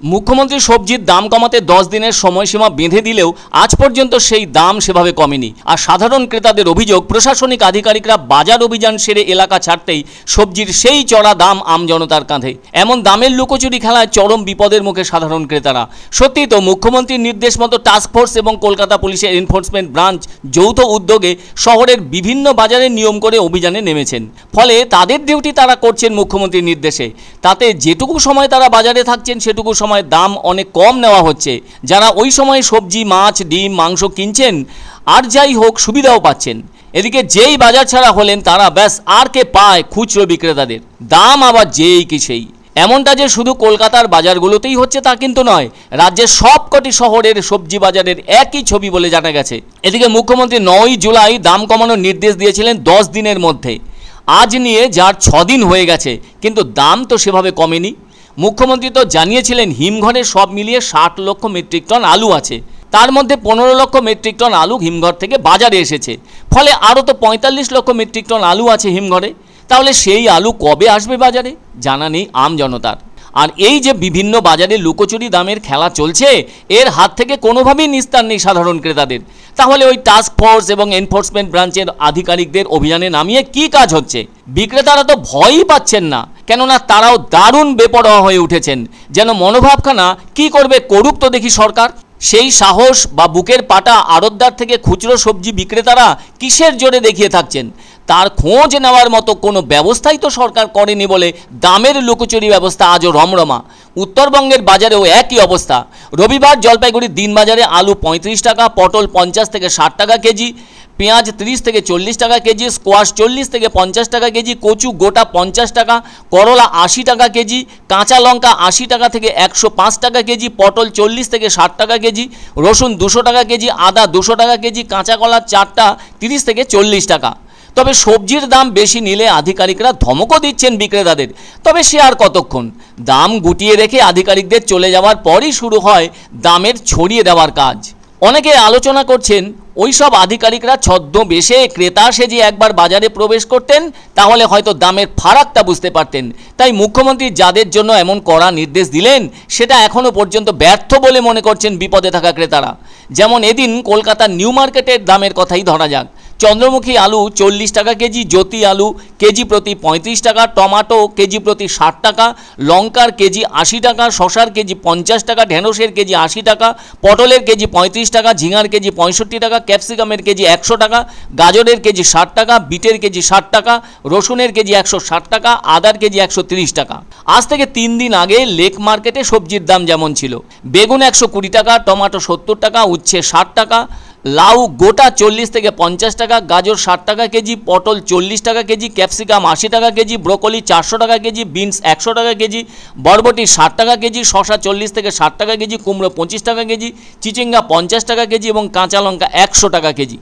মুখ্যমন্ত্রী সবজির দাম কমাতে 10 দিনের সময়সীমা বেঁধে দিলেও আজ পর্যন্ত সেই দাম সেভাবে কমেনি। আর সাধারণ ক্রেতাদের অভিযোগ, প্রশাসনিক আধিকারিকরা বাজার অভিযান সেরে এলাকা ছাড়তেই সবজির সেই চড়া দাম আমজনতার কাঁধে। এমন দামের লুকোচুরি খেলায় চরম বিপদের মুখে সাধারণ ক্রেতারা। সত্যি তো, মুখ্যমন্ত্রীর নির্দেশ মতো টাস্কফোর্স এবং কলকাতা পুলিশের এনফোর্সমেন্ট ব্রাঞ্চ যৌথ উদ্যোগে শহরের বিভিন্ন বাজারে নিয়ম করে অভিযানে নেমেছেন। ফলে তাদের ডিউটি তারা করছেন মুখ্যমন্ত্রীর নির্দেশে। তাতে যেটুকু সময় তারা বাজারে থাকছেন সেটুকু সময় দাম অনেক কম নেওয়া হচ্ছে। যারা ওই সময় সবজি, মাছ, ডিম, মাংস কিনছেন আর যাই হোক সুবিধাও পাচ্ছেন। এদিকে যেই বাজার ছাড়া হলেন তারা ব্যাস আর কে পায় খুচরো বিক্রেতাদের। দাম আবার যেই কি সেই। এমনটা যে শুধু কলকাতার বাজারগুলোতেই হচ্ছে তা কিন্তু নয়, রাজ্যের সবকটি শহরের সবজি বাজারের একই ছবি বলে জানা গেছে। এদিকে মুখ্যমন্ত্রী 9 জুলাই দাম কমানোর নির্দেশ দিয়েছিলেন 10 দিনের মধ্যে। আজ নিয়ে যার 6 দিন হয়ে গেছে, কিন্তু দাম তো সেভাবে কমেনি। মুখ্যমন্ত্রী তো জানিয়েছিলেন হিমঘরে সব মিলিয়ে 60 লক্ষ মেট্রিক টন আলু আছে, তার মধ্যে 15 লক্ষ মেট্রিক টন আলু হিমঘর থেকে বাজারে এসেছে। ফলে আরও তো 45 লক্ষ মেট্রিক টন আলু আছে হিমঘরে। তাহলে সেই আলু কবে আসবে বাজারে জানা নেই আমজনতার। আর এই যে বিভিন্ন বাজারে লুকোচুরি দামের খেলা চলছে, এর হাত থেকে কোনোভাবেই নিস্তার নেই সাধারণ ক্রেতাদের। তাহলে ওই টাস্ক ফোর্স এবং এনফোর্সমেন্ট ব্রাঞ্চের আধিকারিকদের অভিযানে নামিয়ে কি কাজ হচ্ছে? বিক্রেতারা তো ভয়ই পাচ্ছেন না, কেননা তারাও দারুণ বেপরোয়া হয়ে উঠেছেন। যেন মনোভাবখানা কি করবে করুক তো দেখি সরকার। সেই সাহস বা বুকের পাটা আড়তদার থেকে খুচরো সবজি বিক্রেতারা কিসের জোরে দেখিয়ে থাকছেন? তার খোঁজ নেওয়ার মতো কোনো ব্যবস্থাই তো সরকার করেনি বলে দামের লুকোচুরি ব্যবস্থা আজও রমরমা। উত্তরবঙ্গের বাজারেও একই অবস্থা। রবিবার জলপাইগুড়ির দিনবাজারে আলু 35 টাকা, পটল 50 থেকে 60 টাকা কেজি, পেঁয়াজ 30 থেকে 40 টাকা কেজি, স্কোয়াশ 40 থেকে 50 টাকা কেজি, কচু গোটা 50 টাকা, করলা 80 টাকা কেজি, কাঁচা লঙ্কা 80 টাকা থেকে 105 টাকা কেজি, পটল 40 থেকে 60 টাকা কেজি, রসুন 200 টাকা কেজি, আদা 200 টাকা কেজি, কাঁচা কলা 4টা 30 থেকে 40 টাকা। তবে সবজির দাম বেশি নিলে আধিকারিকরা ধমকও দিচ্ছেন বিক্রেতাদের। তবে সে আর কতক্ষণ? দাম গুটিয়ে রেখে আধিকারিকদের চলে যাওয়ার পরই শুরু হয় দামের ছড়িয়ে দেওয়ার কাজ। অনেকে আলোচনা করছেন, ওই সব আধিকারিকরা ছদ্মবেশে ক্রেতা সেজে একবার বাজারে প্রবেশ করতেন, তাহলে হয়তো দামের ফারাকটা বুঝতে পারতেন। তাই মুখ্যমন্ত্রী যাদের জন্য এমন কড়া নির্দেশ দিলেন, সেটা এখনও পর্যন্ত ব্যর্থ বলে মনে করছেন বিপদে থাকা ক্রেতারা। যেমন এদিন কলকাতার নিউ মার্কেটের দামের কথাই ধরা যাক। চন্দ্রমুখী আলু 40 টাকা কেজি, জ্যোতি আলু কেজি প্রতি 35 টাকা, টমাটো কেজি প্রতি 60 টাকা, লঙ্কার কেজি 80 টাকা, শশার কেজি 50 টাকা, ঢেঁড়সের কেজি 80 টাকা, পটলের কেজি 35 টাকা, ঝিঙার কেজি 65 টাকা, ক্যাপসিকামের কেজি 100 টাকা, গাজরের কেজি 60 টাকা, বিটের কেজি 60 টাকা, রসুনের কেজি 160 টাকা, আদার কেজি 130 টাকা। আজ থেকে 3 দিন আগে লেক মার্কেটে সবজির দাম যেমন ছিল, বেগুন 120 টাকা, টমাটো 70 টাকা, উচ্ছে 60 টাকা, লাউ গোটা 40 থেকে 50 টাকা, গাজর 60 টাকা কেজি, পটল 40 টাকা কেজি, ক্যাপসিকাম 80 টাকা কেজি, ব্রোকলি 400 টাকা কেজি, বিনস 100 টাকা কেজি, বরবটি 60 টাকা কেজি, শশা 40 থেকে 60 টাকা কেজি, কুমড়ো 25 টাকা কেজি, চিচিঙ্গা 50 টাকা কেজি এবং কাঁচা লঙ্কা 100 টাকা কেজি।